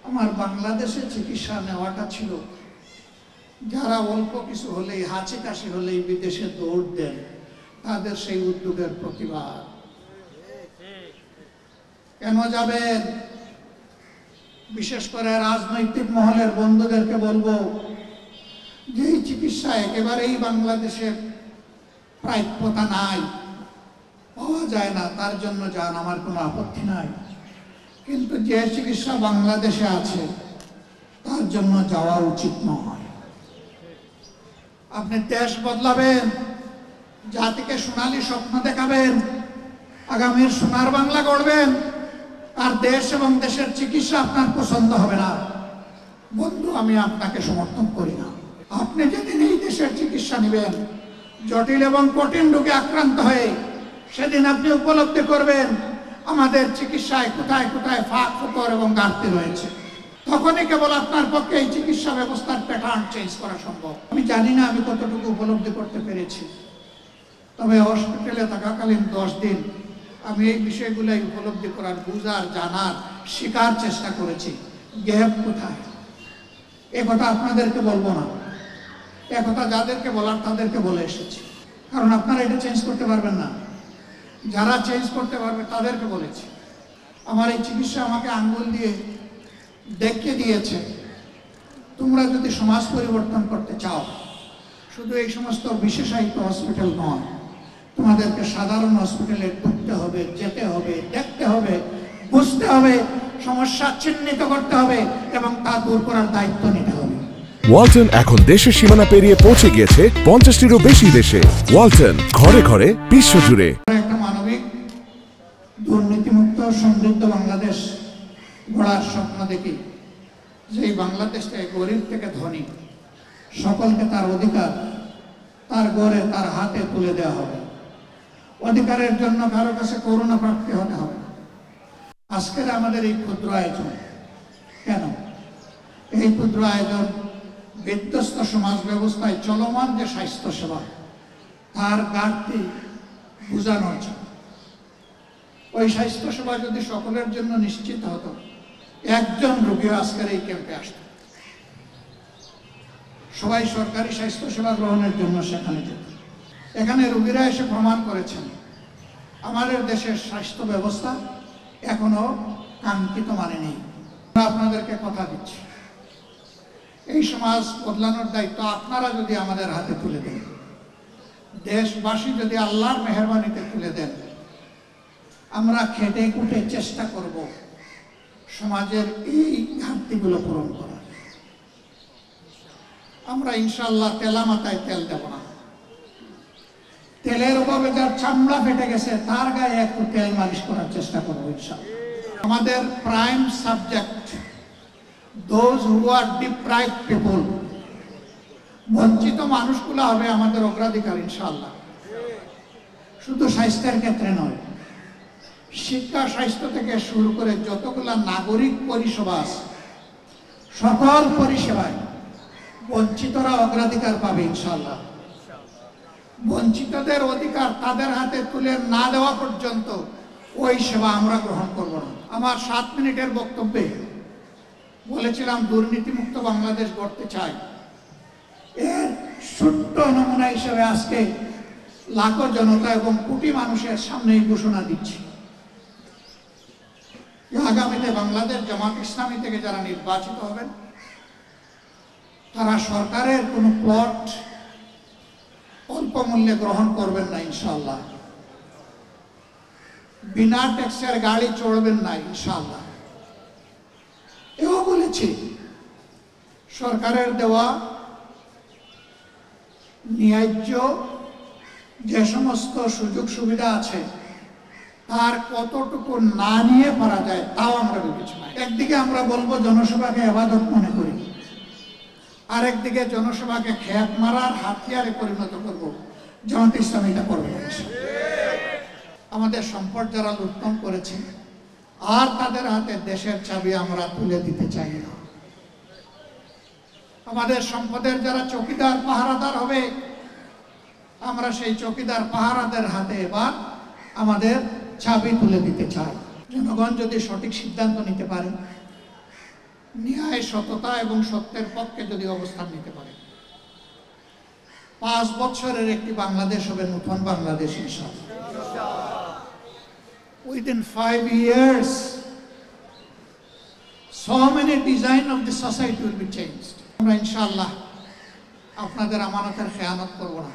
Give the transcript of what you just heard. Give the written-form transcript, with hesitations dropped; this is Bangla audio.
আমার বাংলাদেশে চিকিৎসা নেওয়াটা ছিল যারা অল্প কিছু হলেই হাঁচি কাশি হলেই বিদেশে দৌড় দেন তাদের সেই উদ্যোগের প্রতিবাদ। কেন যাবেন? বিশেষ করে রাজনৈতিক মহলের বন্ধুদেরকে বলবো যে এই চিকিৎসা একেবারেই বাংলাদেশে প্রাপ্যতা নাই, পাওয়া যায় না, তার জন্য যান, আমার কোনো আপত্তি নাই। কিন্তু যে চিকিৎসা বাংলাদেশে আছে তার জন্য যাওয়া উচিত নয়। আপনি দেশ বদলাবেন, জাতিকে সোনালী স্বপ্ন দেখাবেন, আগামীর সোনার বাংলা গড়বেন, আর দেশ এবং দেশের চিকিৎসা আপনার পছন্দ হবে না, বন্ধু আমি আপনাকে সমর্থন করি না। আপনি যেদিন এই দেশের চিকিৎসা নেবেন, জটিল এবং কঠিন রোগে আক্রান্ত হয়ে সেদিন আপনি উপলব্ধি করবেন আমাদের চিকিৎসায় কোথায় কোথায় ফাঁক ফোকর এবং ঘাটতি রয়েছে। তখনই কেবল আপনার পক্ষে এই চিকিৎসা ব্যবস্থার প্যাটার্ন চেঞ্জ করা সম্ভব। আমি জানি না আমি কতটুকু উপলব্ধি করতে পেরেছি, তবে হসপিটালে থাকাকালীন 10 দিন আমি এই বিষয়গুলাই উপলব্ধি করার, বুঝার, জানার, শেখার চেষ্টা করেছি। গ্যাপ কোথায় এ কথা আপনাদেরকে বলবো না, এ কথা যাদেরকে বলার তাদেরকে বলে এসেছি, কারণ আপনারা এটা চেঞ্জ করতে পারবেন না। যারা চেঞ্জ করতে পারবে তাদেরকে বলেছি। আমার এই চিকিৎসা আমাকে আঙ্গুল দিয়ে দেখিয়ে দিয়েছে তোমরা যদি সমাজ পরিবর্তন করতে চাও, শুধু এই সমস্ত বিশেষায়িত হসপিটাল নয়, তোমাদেরকে সাধারণ হসপিটালে ঢুকতে হবে, যেতে হবে, দেখতে হবে, বুঝতে হবে, সমস্যা চিহ্নিত করতে হবে এবং তা দূর করার দায়িত্ব নিতে হবে। ওয়ালটন এখন দেশের সীমানা পেরিয়ে পৌঁছে গিয়েছে 50টিরও বেশি দেশে। ওয়ালটন, ঘরে ঘরে, বিশ্বজুড়ে। একটা মানবিক, দুর্নীতিমুক্ত, সমৃদ্ধ বাংলাদেশ গড়ার স্বপ্ন দেখি, যে বাংলাদেশটা গরিব থেকে ধনী সকলকে তার অধিকার তার গড়ে তার হাতে তুলে দেওয়া হবে। অধিকারের জন্য কারো কাছে করুণা প্রাপ্তি হতে হবে। আজকের আমাদের এই ক্ষুদ্র আয়োজন কেন? এই ক্ষুদ্র আয়োজন বিধ্বস্ত সমাজ ব্যবস্থায় চলমান যে স্বাস্থ্য সেবা তার ঘাটতি বোঝানোর জন্য। ওই স্বাস্থ্য সেবা যদি সকলের জন্য নিশ্চিত হতো, একজন রোগীও আজকের এই ক্যাম্পে আসত। সবাই সরকারি স্বাস্থ্য সেবা গ্রহণের জন্য সেখানে যেত। এখানে রোগীরা এসে প্রমাণ করেছেন আমাদের দেশের স্বাস্থ্য ব্যবস্থা এখনো কাঙ্ক্ষিত মানে নেই। আপনাদেরকে কথা দিচ্ছি, এই সমাজ বদলানোর দায়িত্ব আপনারা যদি আমাদের হাতে তুলে দেন, দেশবাসী যদি আল্লাহর মেহেরবানিতে তুলে দেন, আমরা খেটে খুঁটে চেষ্টা করব সমাজের এই ঘাটতিগুলো পূরণ করার। আমরা ইনশাআল্লাহ তেলা মাথায় তেল দেব না। তেলের অভাবে যার চামড়া ফেটে গেছে তার গায়ে একটু তেল মালিশ করার চেষ্টা করবো ইনশাআল্লাহ। আমাদের prime subject those who are deprived people, বঞ্চিত মানুষগুলো হবে আমাদের অগ্রাধিকার ইনশাআল্লাহ। শুধু স্বাস্থ্যের ক্ষেত্রে নয়, শিক্ষা, স্বাস্থ্য থেকে শুরু করে যতগুলা নাগরিক পরিষেবা আছে, সকল পরিষেবায় বঞ্চিতরা অগ্রাধিকার পাবে ইনশাআল্লাহ। বঞ্চিতদের অধিকার তাদের হাতে তুলে না দেওয়া পর্যন্ত ওই সেবা আমরা গ্রহণ করব না। আমার 7 মিনিটের বক্তব্যে বলেছিলাম দুর্নীতিমুক্ত বাংলাদেশ গড়তে চাই। এর ছোট্ট নমুনা হিসেবে আজকে লাখো জনতা এবং কোটি মানুষের সামনে এই ঘোষণা দিচ্ছি, আগামীতে বাংলাদেশ জামাত ইসলামী থেকে যারা নির্বাচিত হবেন তারা সরকারের কোনো প্লট অল্প মূল্যে গ্রহণ করবেন না ইনশাআল্লাহ। বিনা ট্যাক্সের গাড়ি চড়বেন না ইনশাআল্লাহ। এও বলেছি সরকারের দেওয়া ন্যায্য যে সমস্ত সুযোগ সুবিধা আছে তার কতটুকু না নিয়ে পারা যায় তাও আমরা বিবেচনা। একদিকে আমরা বলবো জনসেবাকে ইবাদত মনে করি, আরেকদিকে জনসেবাকে খেত মারার হাতিয়ারে পরিণত করবো। জামাত ইসলাম এটা করবে। আমাদের সম্পদ যারা লুণ্ঠন করেছে আর তাদের হাতে দেশের চাবি আমরা তুলে দিতে চাই না। আমাদের সম্পদের যারা চৌকিদার পাহারাদার হবে, আমরা সেই চৌকিদার পাহারাদের হাতে এবার আমাদের চাবি তুলে দিতে চাই। জনগণ যদি সঠিক সিদ্ধান্ত নিতে পারে ন্যায়, সততা এবং সত্যের পক্ষে যদি অবস্থান নিতে পারে, 5 বছরের একটি বাংলাদেশ হবে নতুন বাংলাদেশ ইনশাআল্লাহ। Within 5 years, so many design of the society will be changed. আমরা ইনশাআল্লাহ আপনাদের আমানতের খেয়ানত করব না।